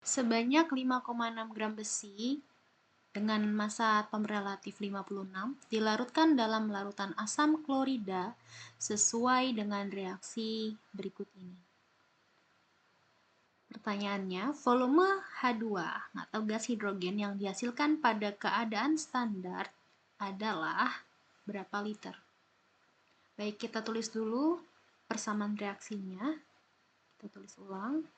Sebanyak 5,6 gram besi dengan massa atom relatif 56 dilarutkan dalam larutan asam klorida sesuai dengan reaksi berikut ini. Pertanyaannya, volume H2 atau gas hidrogen yang dihasilkan pada keadaan standar adalah berapa liter? Baik, kita tulis dulu persamaan reaksinya. Kita tulis ulang.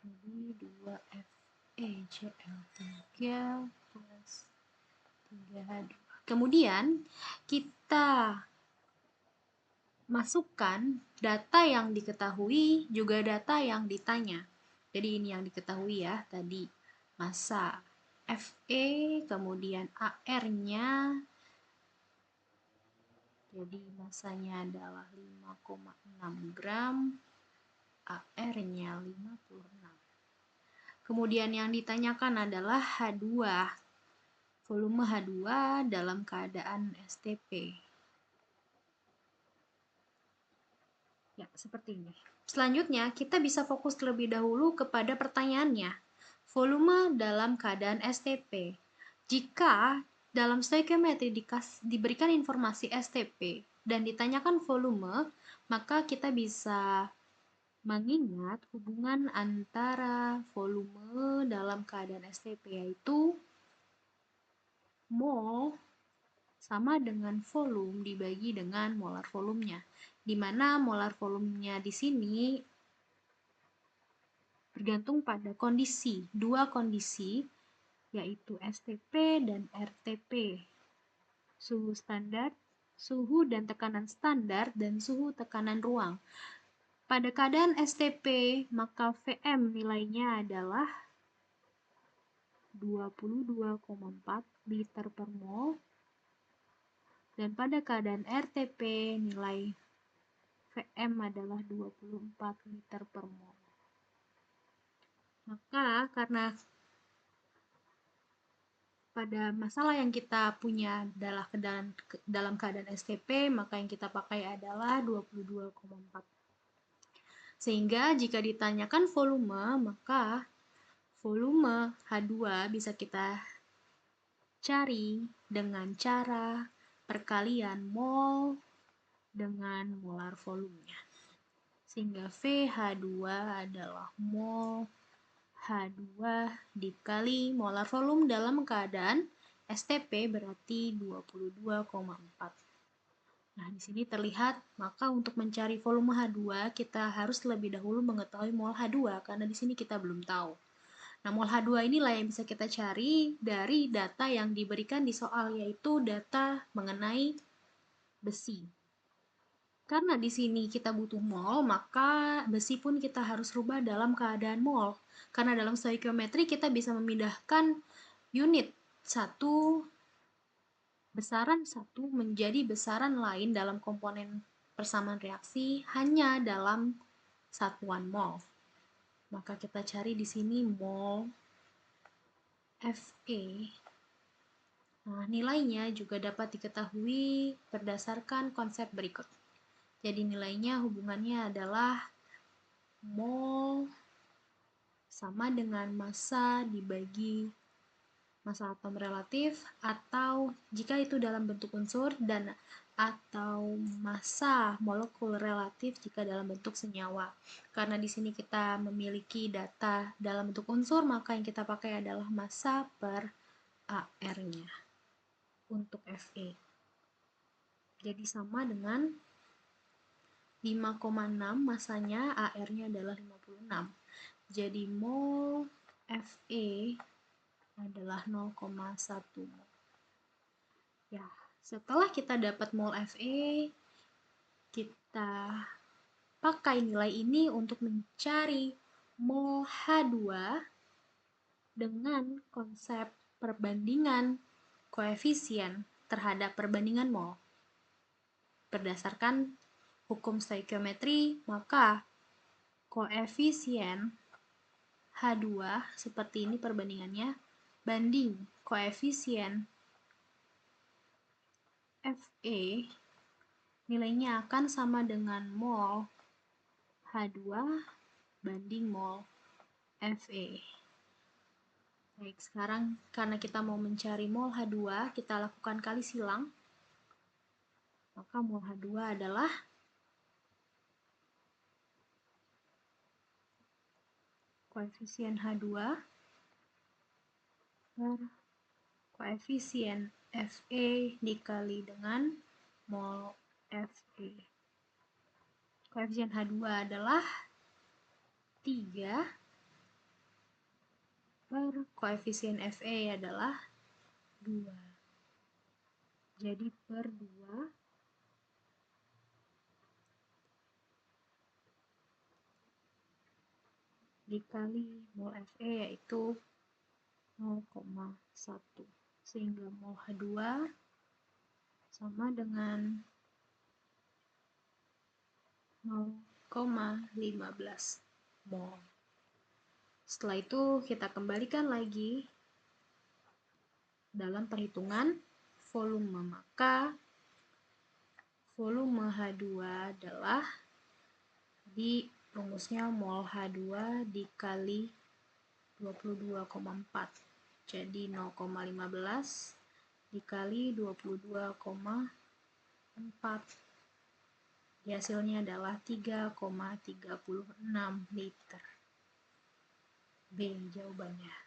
Jadi 2FeCl3 plus 3H2. Kemudian kita masukkan data yang diketahui juga data yang ditanya. Jadi ini yang diketahui ya tadi. Massa Fe, kemudian AR-nya. Jadi massanya adalah 5,6 gram, AR-nya 56. Kemudian yang ditanyakan adalah H2. Volume H2 dalam keadaan STP. Ya, seperti ini. Selanjutnya, kita bisa fokus terlebih dahulu kepada pertanyaannya. Volume dalam keadaan STP. Jika dalam stoikiometri diberikan informasi STP dan ditanyakan volume, maka kita bisa mengingat hubungan antara volume dalam keadaan STP yaitu mol sama dengan volume dibagi dengan molar volumenya, di mana molar volumenya di sini bergantung pada dua kondisi, yaitu STP dan RTP. Suhu standar, suhu dan tekanan standar, dan suhu tekanan ruang. Pada keadaan STP, maka Vm nilainya adalah 22,4 liter per mol. Dan pada keadaan RTP, nilai Vm adalah 24 liter per mol. Maka karena pada masalah yang kita punya adalah dalam keadaan STP, maka yang kita pakai adalah 22,4. Sehingga jika ditanyakan volume, maka volume H2 bisa kita cari dengan cara perkalian mol dengan molar volumenya. Sehingga VH2 adalah mol H2 dikali molar volume dalam keadaan STP berarti 22,4. Nah, di sini terlihat, maka untuk mencari volume H2 kita harus lebih dahulu mengetahui mol H2 karena di sini kita belum tahu. Nah, mol H2 inilah yang bisa kita cari dari data yang diberikan di soal, yaitu data mengenai besi. Karena di sini kita butuh mol, maka besi pun kita harus rubah dalam keadaan mol. Karena dalam stoikiometri kita bisa memindahkan unit besaran satu menjadi besaran lain dalam komponen persamaan reaksi hanya dalam satuan mol. Maka kita cari di sini mol Fe. Nah, nilainya juga dapat diketahui berdasarkan konsep berikut. Jadi nilainya hubungannya adalah mol sama dengan massa dibagi massa atom relatif, atau jika itu dalam bentuk unsur, dan atau massa molekul relatif jika dalam bentuk senyawa. Karena di sini kita memiliki data dalam bentuk unsur, maka yang kita pakai adalah massa per AR-nya untuk Fe. Jadi sama dengan 5,6 masanya, AR-nya adalah 56. Jadi mol Fe adalah 0,1 mol. Ya, setelah kita dapat mol Fe, kita pakai nilai ini untuk mencari mol H2 dengan konsep perbandingan koefisien terhadap perbandingan mol. Berdasarkan hukum stoikiometri, maka koefisien H2 seperti ini perbandingannya banding koefisien Fe, nilainya akan sama dengan mol H2 banding mol Fe. Baik, sekarang karena kita mau mencari mol H2, kita lakukan kali silang. Maka mol H2 adalah koefisien H2 per koefisien Fe dikali dengan mol Fe. Koefisien H2 adalah 3 per koefisien Fe adalah 2. Jadi per 2 dikali mol Fe yaitu 0,1. Sehingga mol H2 sama dengan 0,15 mol. Setelah itu kita kembalikan lagi dalam perhitungan volume, maka volume H2 adalah di rumusnya mol H2 dikali 22,4. Jadi 0,15 dikali 22,4. Hasilnya adalah 3,36 liter. B jawabannya.